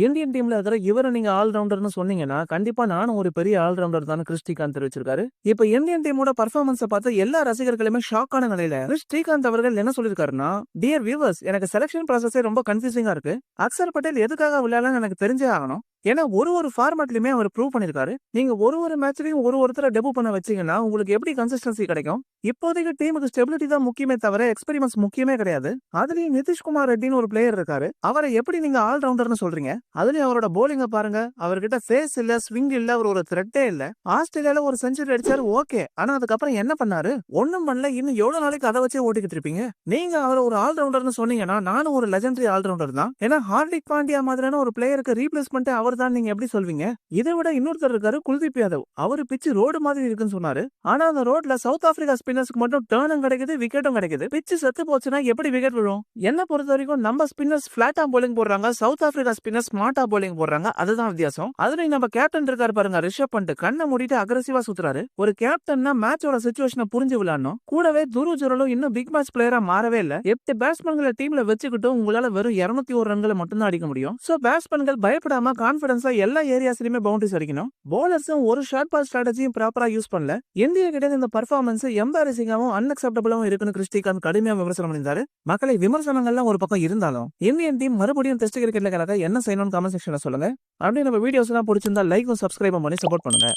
Indian டீம்ல இருக்கிற இவரை நீங்க ஆல்ரவுண்டர்னு சொன்னீங்கன்னா கண்டிப்பா நானும் ஒரு பெரிய ஆல்ரவுண்டர் தான் ஸ்ரீகாந்த் தெரிவிச்சிருக்காரு. இப்ப இந்தியன் டீமோட பர்ஃபார்மன்ஸ் பார்த்து எல்லா ரசிகர்களுமே ஷாக்கான நிலையில ஸ்ரீகாந்த் அவர்கள் என்ன சொல்லிருக்காருன்னா, டியர் வியூவர்ஸ், எனக்கு செலக்ஷன் ப்ராசஸே ரொம்ப கன்ஃபியூசிங்கா இருக்கு. அக்சர் பட்டேல் எதுக்காக விளையாடலாம்னு எனக்கு தெரிஞ்சே ஆகணும். ஏன்னா ஒரு ஃபார்மேட்லயுமே அவர் ப்ரூவ் பண்ணிருக்காரு. நீங்க ஒரு மேட்ச்லயும் ஒருத்தரை டெபு பண்ண வச்சீங்கன்னா உங்களுக்கு எப்படி கன்சிஸ்டன்சி கிடைக்கும்? இப்போதைக்கு டீமுக்கு ஸ்டெபிலிட்டி தான் முக்கியமே தவிர எக்ஸ்பெரிமெண்ட்ஸ் முக்கியமே கிடையாது. அதுலயும் நிதிஷ்குமார் ரெட்டின்னு ஒரு பிளேயர் இருக்காரு. அவரை எப்படி நீங்க ஆல்ரவுண்டர்னு சொல்றீங்க? அதுலயும் அவரோட போலிங்க பாருங்க. அவர்கிட்ட ஃபேஸ் இல்ல, ஸ்விங் இல்ல, அவர் ஒரு த்ரெட்டே இல்ல. ஆஸ்திரேலியால ஒரு செஞ்சுரி அடிச்சாரு, ஓகே. ஆனா அதுக்கப்புறம் என்ன பண்ணாரு? ஒண்ணும் பண்ணல. இன்னும் எவ்வளவு நாளைக்கு அதை வச்சே ஓட்டிக்கிட்டு இருப்பீங்க? நீங்க அவரை ஒரு ஆல்ரவுண்டர்னு சொன்னீங்கன்னா நானும் ஒரு லெஜெண்டரி ஆல்ரவுண்டர் தான். ஏன்னா ஹார்திக் பாண்டியா மாதிரியான ஒரு பிளேயருக்கு ரீப்ளேஸ்மெண்ட் அவர் தான். நீங்க எப்படி சொல்வீங்க? இதை விட இன்னொருத்தர் இருக்காரு, குல்தீப் யாதவ். அவரு பிச்சு ரோடு மாதிரி இருக்குன்னு சொன்னாரு. ஆனா அந்த ரோட்ல சவுத் ஆப்பிரிக்கா ஸ்பின்னர்ஸ்க்கு மட்டும் டர்னும் கிடைக்குது, விக்கெட்டும் கிடைக்குது. பிச்சு செத்து போச்சுன்னா எப்படி விக்கெட் விழும்? என்ன பொறுத்த வரைக்கும் நம்ம ஸ்பின்னர்ஸ் பிளாட்டா போலிங் போடுறாங்க, சவுத் ஆப்பிரிக்கா ஸ்பின்னர்ஸ் ஸ்மார்ட்டா போலிங் போடுறாங்க. அதுதான் வித்தியாசம். அதுலயும் நம்ம கேப்டன் இருக்காரு பாருங்க, ரிஷப் பண்ட். கண்ணை மூடிட்டு அக்ரெசிவா சுத்துறாரு. ஒரு கேப்டன்னா மேட்சோட சிச்சுவேஷனை புரிஞ்சு விளையாடணும். கூடவே துருவ் ஜுரலும் இன்னும் பிக் மேட்ச் பிளேயரா மாறவே இல்ல. 8 பேட்ஸ்மேன்களை டீம்ல வச்சுக்கிட்டும் உங்களால வெறும் 201 ரன்களை மட்டும் தான் அடிக்க முடியும். சோ பேட்ஸ்மேன்கள் பயப்படாம கான்பிடன்ஸா எல்லா ஏரியாஸ்லயுமே பவுண்டரிஸ் அடிக்கணும். பவுலர்ஸும் ஒரு ஷார்ட் பால் ஸ்ட்ராட்டஜியும் ப்ராப்பரா யூஸ் பண்ணல. இந்திய கிட்ட இந்த பர்ஃபார்மன்ஸ் எம்பாரசிங்காவும் அன்அக்செப்டபிளாவும் இருக்குன்னு ஸ்ரீகாந்த் கடுமையா விமர்சனம் பண்ணியிருந்தாரு. மக்களை விமர்சனங்கள்லாம் ஒரு பக்கம் இருந்தாலும் இந்தியன் டீம் மறுபடியும் டெஸ்ட் கிரிக்கெட்ல என்ன செய்யணும்னு கமெண்ட் செக்ஷன்ல சொல்லுங்க. அப்படியே நம்ம வீடியோஸ் எல்லாம் பிடிச்சிருந்தா லைக்கும் சப்ஸ்கிரைபும் பண்ணி சப்போர்ட் பண்ணுங்க.